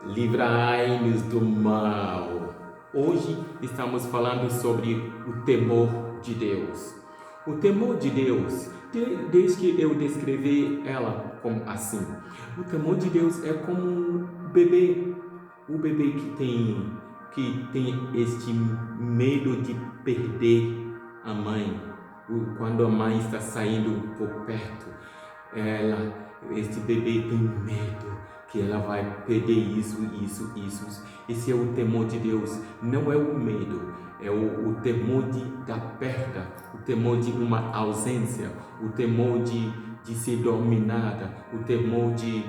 Livrai-nos do mal. Hoje estamos falando sobre o temor de Deus. O temor de Deus, desde que eu descrevi ela como assim, o temor de Deus é como um bebê, o bebê que tem este medo de perder a mãe. Quando a mãe está saindo por perto, este bebê tem medo que ela vai perder isso. Esse é o temor de Deus, não é o medo, é o temor da perda, o temor de uma ausência, o temor de ser dominada, o temor de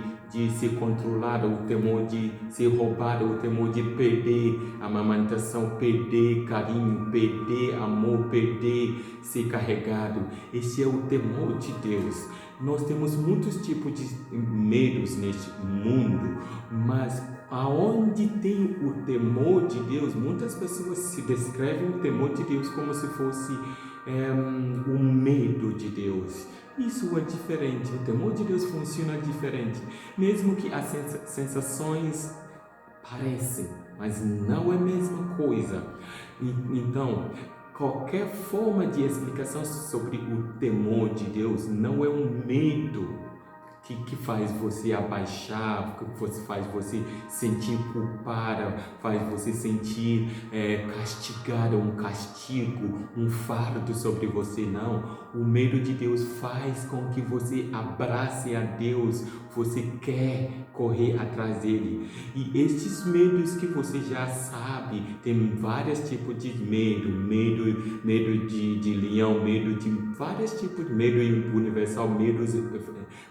ser controlada, o temor de ser roubada, o temor de perder a amamentação, perder carinho, perder amor, perder ser carregado. Esse é o temor de Deus. Nós temos muitos tipos de medos neste mundo, mas aonde tem o temor de Deus, muitas pessoas se descrevem o temor de Deus como se fosse o medo de Deus. Isso é diferente, o temor de Deus funciona diferente, mesmo que as sensações parecem, mas não é a mesma coisa. Então, qualquer forma de explicação sobre o temor de Deus não é um medo que faz você abaixar, que faz você sentir culpada, faz você sentir castigada, um castigo, um fardo sobre você. Não, o medo de Deus faz com que você abrace a Deus, você quer correr atrás dele. E estes medos que você já sabe, tem vários tipos de medo de leão, medo de vários tipos de medo universal, medos,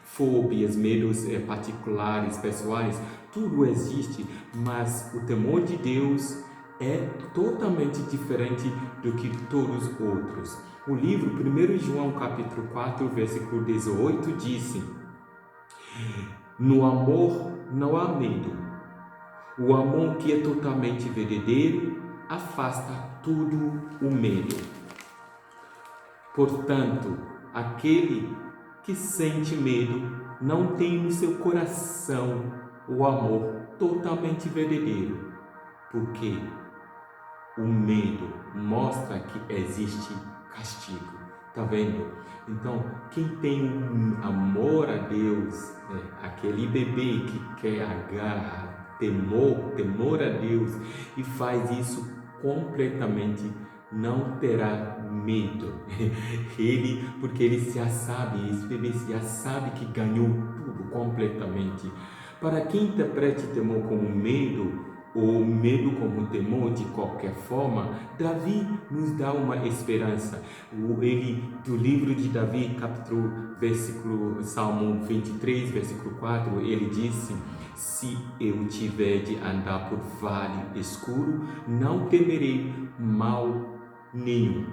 fóbias, medos particulares, pessoais, tudo existe, mas o temor de Deus é totalmente diferente do que todos os outros. O livro 1 João capítulo 4, versículo 18 diz: no amor não há medo. O amor que é totalmente verdadeiro afasta todo o medo. Portanto, aquele que sente medo não tem no seu coração o amor totalmente verdadeiro, porque o medo mostra que existe castigo. Tá vendo? Então, quem tem um amor a Deus, aquele bebê que quer agarrar, temor a Deus, e faz isso completamente, não terá medo. Porque ele já sabe, esse bebê já sabe que ganhou tudo completamente. Para quem interprete temor como medo, ou medo como temor de qualquer forma, Davi nos dá uma esperança. Do livro de Davi, Salmo 23, versículo 4, ele disse: se eu tiver de andar por vale escuro, não temerei mal nenhum.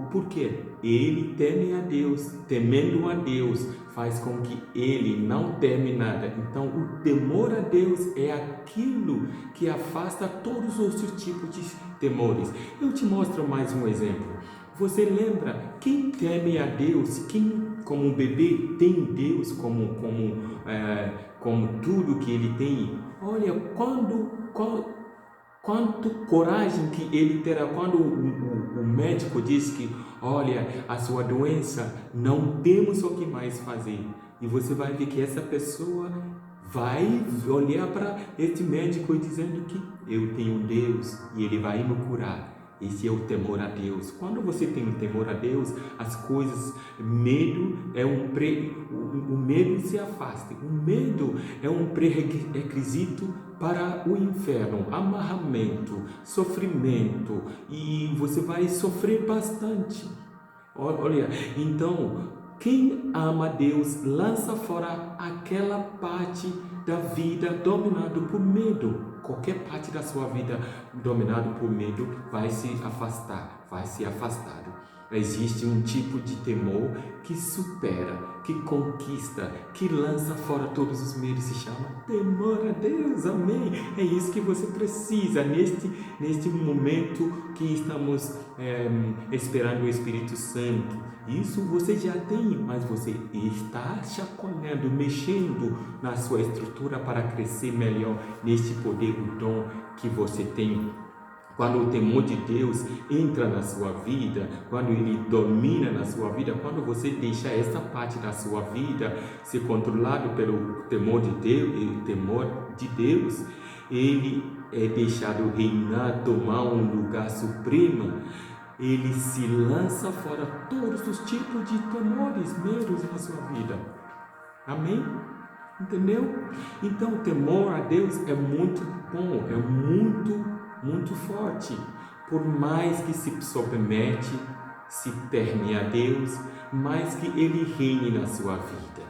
Porque ele teme a Deus, temendo a Deus faz com que ele não teme nada. Então, o temor a Deus é aquilo que afasta todos os outros tipos de temores. Eu te mostro mais um exemplo. Você lembra quem teme a Deus, quem como um bebê tem Deus como tudo que ele tem? Olha, quanto coragem que ele terá quando o médico diz que, olha, a sua doença, não temos o que mais fazer. E você vai ver que essa pessoa vai olhar para este médico dizendo que eu tenho Deus e ele vai me curar. Esse é o temor a Deus. Quando você tem o temor a Deus, as coisas, medo é o medo se afasta. O medo é um pré-requisito para o inferno, amarramento, sofrimento, e você vai sofrer bastante. Olha, então, quem ama Deus lança fora aquela parte da vida dominada por medo. Qualquer parte da sua vida dominada por medo vai se afastado. Existe um tipo de temor que supera, que conquista, que lança fora todos os medos, se chama temor a Deus, amém? É isso que você precisa neste momento que estamos esperando o Espírito Santo. Isso você já tem, mas você está chacoalhando, mexendo na sua estrutura para crescer melhor neste poder, o dom que você tem. Quando o temor de Deus entra na sua vida, quando ele domina na sua vida, quando você deixa essa parte da sua vida ser controlado pelo temor de Deus, ele é deixado reinar, tomar um lugar supremo. Ele se lança fora todos os tipos de temores, medos na sua vida. Amém? Entendeu? Então o temor a Deus é muito bom, é muito forte. Por mais que se submete, se teme a Deus, mais que Ele reine na sua vida.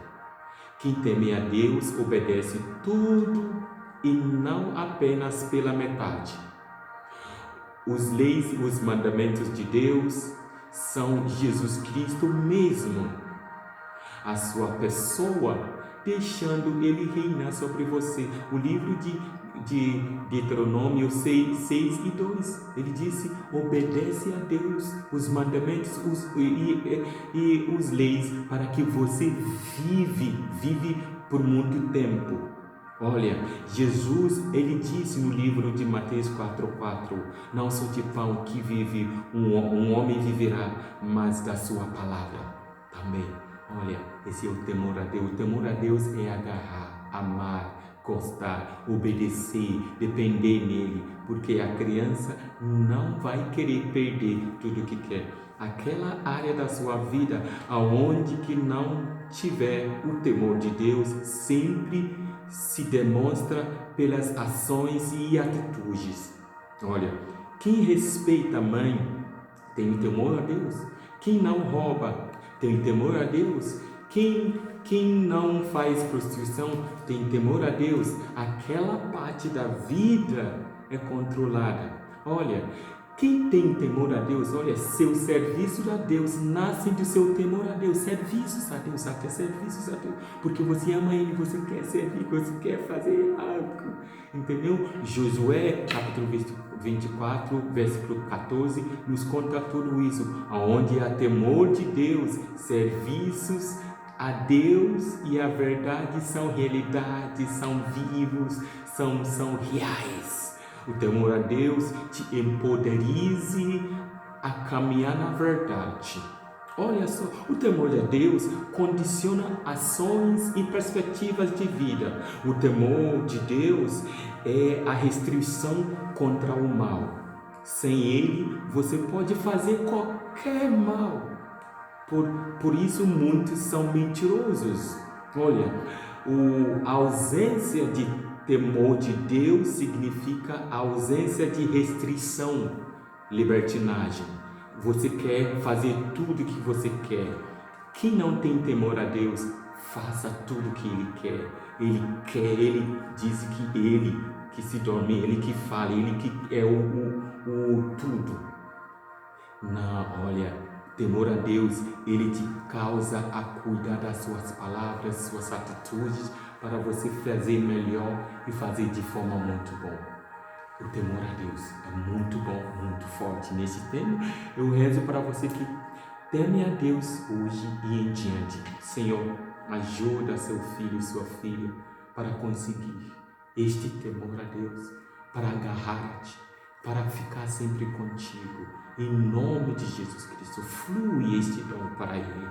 Quem teme a Deus obedece tudo e não apenas pela metade. Os leis e os mandamentos de Deus são Jesus Cristo mesmo, a sua pessoa, deixando Ele reinar sobre você. O livro de Deuteronômio 6 e 2, ele disse: obedece a Deus, os mandamentos e os leis, para que você vive por muito tempo. Olha, Jesus, ele disse no livro de Mateus 4:4, não só de pão que vive um homem viverá, mas da sua palavra também. Olha, esse é o temor a Deus. O temor a Deus é agarrar, amar, gostar, obedecer, depender nele, porque a criança não vai querer perder tudo que quer. Aquela área da sua vida aonde que não tiver o temor de Deus sempre se demonstra pelas ações e atitudes. Olha, quem respeita a mãe tem temor a Deus. Quem não rouba tem temor a Deus. Quem não faz prostituição tem temor a Deus. Aquela parte da vida é controlada. Olha, quem tem temor a Deus, olha, seu serviço a Deus nasce do seu temor a Deus, serviços a Deus, até serviços a Deus, porque você ama Ele, você quer servir, você quer fazer algo, entendeu? Josué, capítulo 24, versículo 14, nos conta tudo isso, onde há temor de Deus, serviços a Deus e a verdade são realidades, são vivos, são reais. O temor a Deus te empoderize a caminhar na verdade. Olha só, o temor a Deus condiciona ações e perspectivas de vida. O temor de Deus é a restrição contra o mal. Sem ele, você pode fazer qualquer mal. Por isso, muitos são mentirosos. Olha, a ausência de temor de Deus significa a ausência de restrição, libertinagem. Você quer fazer tudo o que você quer. Quem não tem temor a Deus, faça tudo o que Ele quer. Ele diz que Ele que se dorme, Ele que fala, Ele que é o tudo. Não, olha, temor a Deus, Ele te causa a cuidar das suas palavras, suas atitudes, para você fazer melhor e fazer de forma muito boa. O temor a Deus é muito bom, muito forte. Nesse tema, eu rezo para você que teme a Deus hoje e em diante. Senhor, ajuda seu filho e sua filha para conseguir este temor a Deus, para agarrar-te, para ficar sempre contigo. Em nome de Jesus Cristo, flui este dom para ele,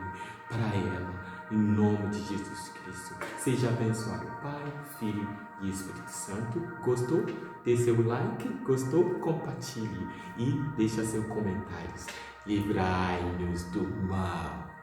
para ela. Em nome de Jesus Cristo, seja abençoado, Pai, Filho e Espírito Santo. Gostou? Dê seu like, gostou? Compartilhe e deixa seus comentários. Livrai-nos do mal.